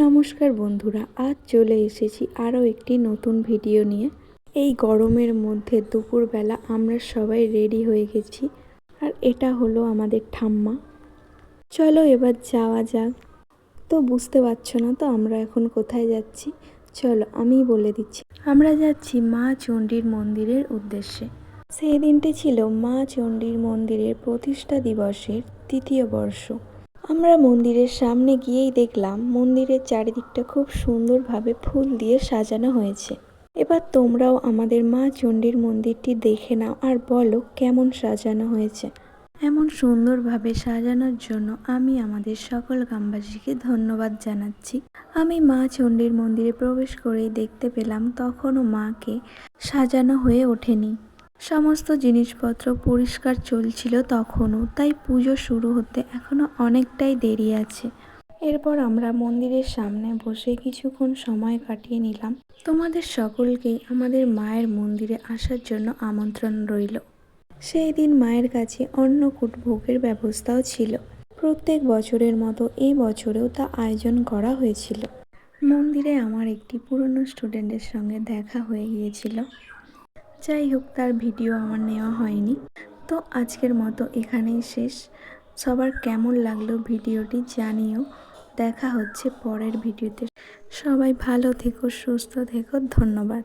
নমস্কার বন্ধুরা, আজ চলে এসেছি আরও একটি নতুন ভিডিও নিয়ে। এই গরমের মধ্যে দুপুরবেলা আমরা সবাই রেডি হয়ে গেছি, আর এটা হলো আমাদের ঠাম্মা। চলো এবার যাওয়া যাক। তো বুঝতে পারছো না তো আমরা এখন কোথায় যাচ্ছি? চলো আমিই বলে দিচ্ছি। আমরা যাচ্ছি মা চণ্ডীর মন্দিরের উদ্দেশ্যে। সেই দিনটি ছিল মা চণ্ডীর মন্দিরের প্রতিষ্ঠা দিবসের ৩য় বর্ষ। আমরা মন্দিরের সামনে গিয়েই দেখলাম মন্দিরের চারিদিকটা খুব সুন্দরভাবে ফুল দিয়ে সাজানো হয়েছে। এবার তোমরাও আমাদের মা চণ্ডীর মন্দিরটি দেখে নাও আর বলো কেমন সাজানো হয়েছে। এমন সুন্দরভাবে সাজানোর জন্য আমি আমাদের সকল গ্রামবাসীকে ধন্যবাদ জানাচ্ছি। আমি মা চণ্ডীর মন্দিরে প্রবেশ করেই দেখতে পেলাম তখনও মাকে সাজানো হয়ে ওঠেনি। সমস্ত জিনিসপত্র পরিষ্কার চলছিল তখনও, তাই পুজো শুরু হতে এখনো অনেকটাই দেরি আছে। এরপর আমরা মন্দিরের সামনে বসে কিছুক্ষণ সময় কাটিয়ে নিলাম। তোমাদের সকলকেই আমাদের মায়ের মন্দিরে আসার জন্য আমন্ত্রণ রইল। সেই দিন মায়ের কাছে অন্নকূট ভোগের ব্যবস্থাও ছিল। প্রত্যেক বছরের মতো এই বছরেও তা আয়োজন করা হয়েছিল। মন্দিরে আমার একটি পুরনো স্টুডেন্টের সঙ্গে দেখা হয়ে গিয়েছিল। যাই হোক, তার ভিডিও আমার নেওয়া হয়নি। তো আজকের মতো এখানেই শেষ। সবার কেমন লাগলো ভিডিওটি জানিও। দেখা হচ্ছে পরের ভিডিওতে। সবাই ভালো থেকো, সুস্থ থেকো। ধন্যবাদ।